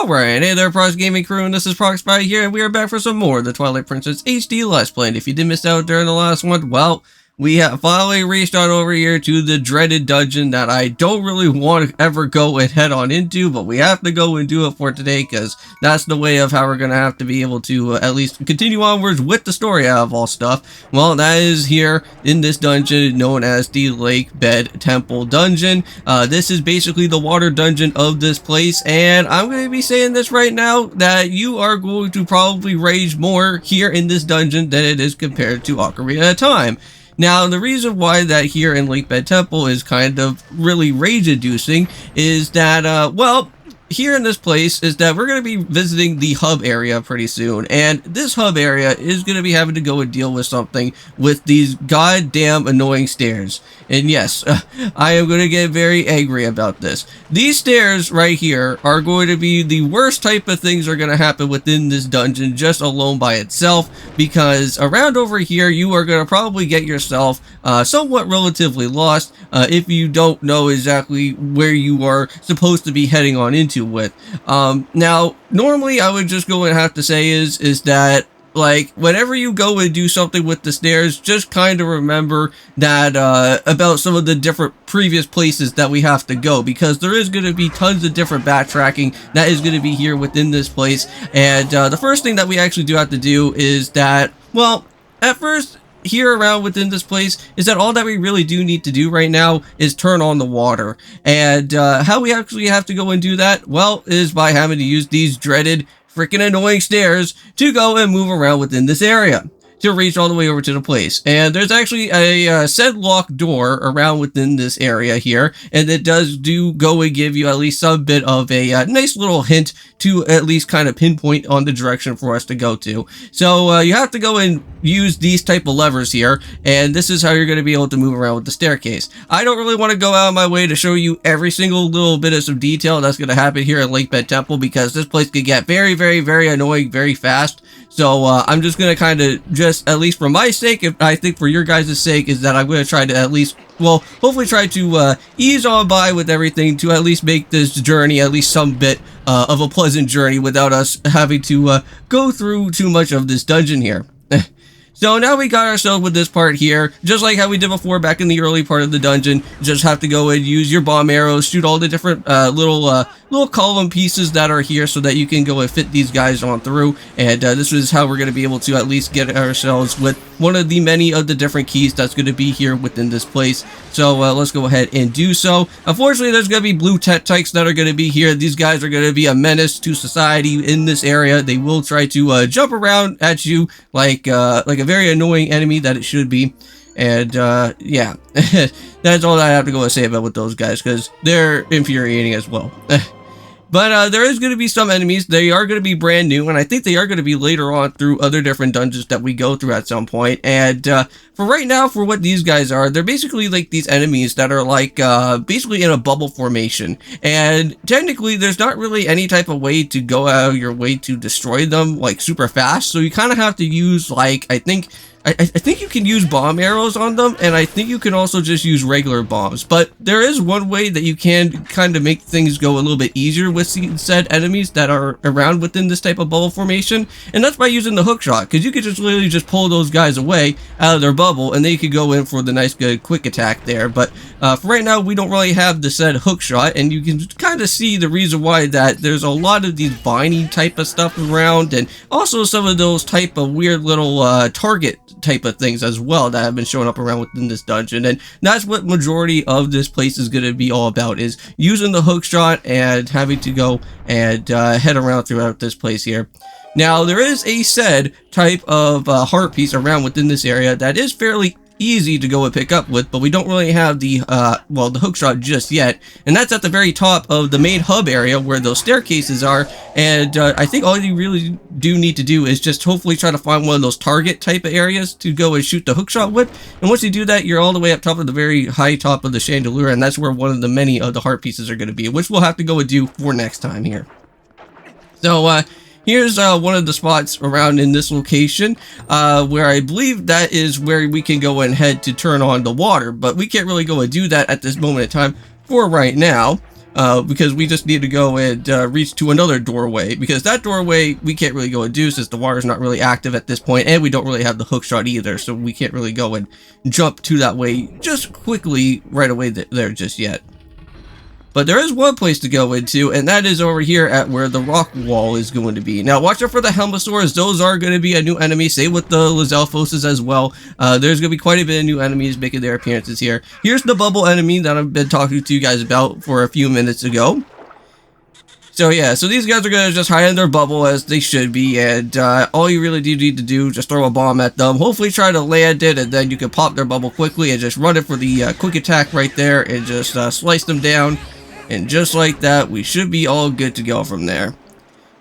Alright, hey there Prox Gaming Crew, and this is Proxify here, and we are back for some more of the Twilight Princess HD Let's Play. And if you did miss out during the last one, well, we have finally reached on over here to the dreaded dungeon that I don't really want to ever go and head on into, but we have to go and do it for today, because that's the way of how we're going to have to be able to at least continue onwards with the story out of all stuff. Well, that is here in this dungeon known as the Lakebed Temple dungeon. This is basically the water dungeon of this place, and I'm going to be saying this right now, that you are going to probably rage more here in this dungeon than it is compared to Ocarina of Time. Now, the reason why that here in Lakebed Temple is kind of really rage-inducing is that, well, here in this place is that we're going to be visiting the hub area pretty soon, and this hub area is going to be having to go and deal with something with these goddamn annoying stairs. And yes, I am going to get very angry about this. These stairs right here are going to be the worst type of things are going to happen within this dungeon just alone by itself, because around over here you are going to probably get yourself somewhat relatively lost if you don't know exactly where you are supposed to be heading on into with. Now, normally I would just go and have to say is that, like, whenever you go and do something with the stairs, just kind of remember that about some of the different previous places that we have to go, because there is going to be tons of different backtracking that is going to be here within this place. And the first thing that we actually do have to do is that, well, at first here around within this place is that all that we really do need to do right now is turn on the water. And how we actually have to go and do that, well, is by having to use these dreaded freaking annoying stairs to go and move around within this area to reach all the way over to the place. And there's actually a said locked door around within this area here, and it does go and give you at least some bit of a nice little hint to at least kind of pinpoint on the direction for us to go to. So you have to go and use these type of levers here, and this is how you're going to be able to move around with the staircase. I don't really want to go out of my way to show you every single little bit of some detail that's going to happen here at Lakebed Temple, because this place could get very, very, very annoying very fast. So I'm just going to kind of just, at least for my sake, if I think for your guys' sake, is that I'm going to try to at least, well, hopefully try to ease on by with everything to at least make this journey at least some bit of a pleasant journey without us having to go through too much of this dungeon here. So now we got ourselves with this part here, just like how we did before back in the early part of the dungeon. Just have to go and use your bomb arrows, shoot all the different little column pieces that are here so that you can go and fit these guys on through. And this is how we're going to be able to at least get ourselves with one of the many of the different keys that's going to be here within this place. So let's go ahead and do so. Unfortunately, there's going to be blue Tet-Tykes that are going to be here. These guys are going to be a menace to society in this area. They will try to jump around at you like a very annoying enemy that it should be. And yeah, that's all I have to go and say about with those guys, because they're infuriating as well. But there is going to be some enemies. They are going to be brand new, and I think they are going to be later on through other different dungeons that we go through at some point. And for right now, for what these guys are, they're basically like these enemies that are like basically in a bubble formation. And technically, there's not really any type of way to go out of your way to destroy them like super fast. So you kind of have to use, like, I think you can use bomb arrows on them, and I think you can also just use regular bombs. But there is one way that you can kind of make things go a little bit easier with said enemies that are around within this type of bubble formation, and that's by using the hook shot, because you could just literally just pull those guys away out of their bubble, and then you could go in for the nice good quick attack there. But for right now, we don't really have the said hook shot, and you can kind of see the reason why that there's a lot of these binding type of stuff around, and also some of those type of weird little target type of things as well that have been showing up around within this dungeon. And that's what majority of this place is going to be all about, is using the hook shot and having to go and head around throughout this place here. Now, there is a said type of heart piece around within this area that is fairly easy to go and pick up with, but we don't really have the well, the hook shot just yet, and that's at the very top of the main hub area where those staircases are. And I think all you really do need to do is just hopefully try to find one of those target type of areas to go and shoot the hook shot with, and once you do that, you're all the way up top of the very high top of the chandelier, and that's where one of the many of the heart pieces are going to be, which we'll have to go and do for next time here. So here's one of the spots around in this location where I believe that is where we can go and head to turn on the water, but we can't really go and do that at this moment in time for right now. because we just need to go and reach to another doorway, because that doorway we can't really go and do since the water's not really active at this point, and we don't really have the hook shot either, so we can't really go and jump to that way just quickly right away there just yet. But there is one place to go into, and that is over here at where the rock wall is going to be. Now, watch out for the Helmosaurs. Those are going to be a new enemy. Same with the Lizalfoses as well. There's going to be quite a bit of new enemies making their appearances here. Here's the bubble enemy that I've been talking to you guys about for a few minutes ago. So yeah, so these guys are going to just hide in their bubble as they should be, and all you really do need to do, just throw a bomb at them, hopefully try to land it, and then you can pop their bubble quickly and just run it for the quick attack right there, and just slice them down. And just like that, we should be all good to go from there.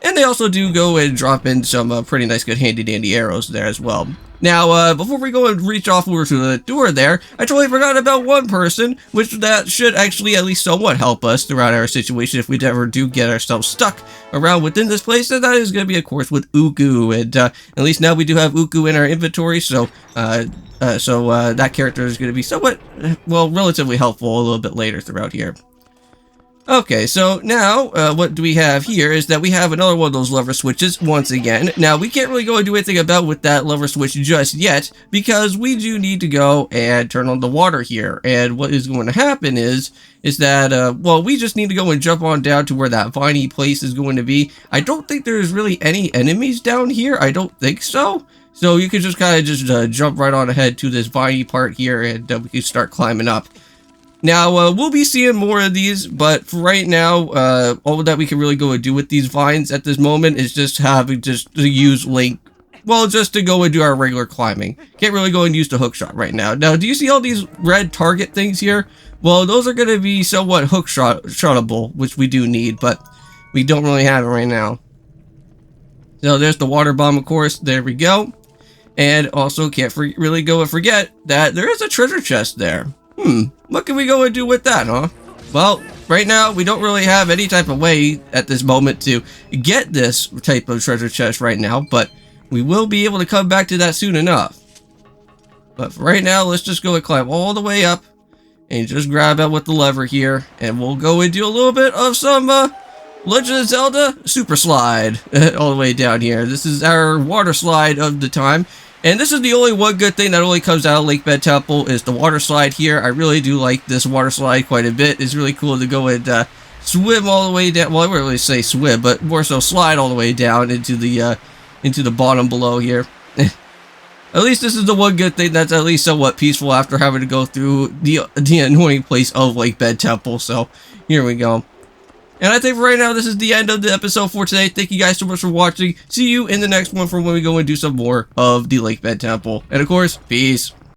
And they also do go and drop in some pretty nice, good, handy-dandy arrows there as well. Now, before we go and reach off over to the door there, I totally forgot about one person, which that should actually at least somewhat help us throughout our situation if we ever do get ourselves stuck around within this place, and that is going to be, of course, with Uku. And at least now we do have Uku in our inventory, so that character is going to be somewhat, well, relatively helpful a little bit later throughout here. Okay, so now, what do we have here is that we have another one of those lever switches once again. Now, we can't really go and do anything about with that lever switch just yet, because we do need to go and turn on the water here. And what is going to happen is that, well, we just need to go and jump on down to where that viney place is going to be. I don't think there's really any enemies down here. I don't think so. So you can just kind of just jump right on ahead to this viney part here, and we can start climbing up. Now, we'll be seeing more of these, but for right now, all that we can really go and do with these vines at this moment is just having to use Link, well, just to go and do our regular climbing. Can't really go and use the hook shot right now. Now, do you see all these red target things here? Well, those are going to be somewhat hook shotable, which we do need, but we don't really have it right now. So there's the water bomb, of course. There we go. And also can't really go and forget that there is a treasure chest there. What can we go and do with that, huh? Well, right now, we don't really have any type of way at this moment to get this type of treasure chest right now, but we will be able to come back to that soon enough. But for right now, let's just go and climb all the way up and just grab out with the lever here, and we'll go and do a little bit of some Legend of Zelda Super Slide all the way down here. This is our water slide of the time. And this is the only one good thing that only comes out of Lakebed Temple is the water slide here. I really do like this water slide quite a bit. It's really cool to go and swim all the way down. Well, I wouldn't really say swim, but more so slide all the way down into the bottom below here. At least this is the one good thing that's at least somewhat peaceful after having to go through the annoying place of Lakebed Temple. So here we go. And I think for right now, this is the end of the episode for today. Thank you guys so much for watching. See you in the next one for when we go and do some more of the Lakebed Temple. And of course, peace.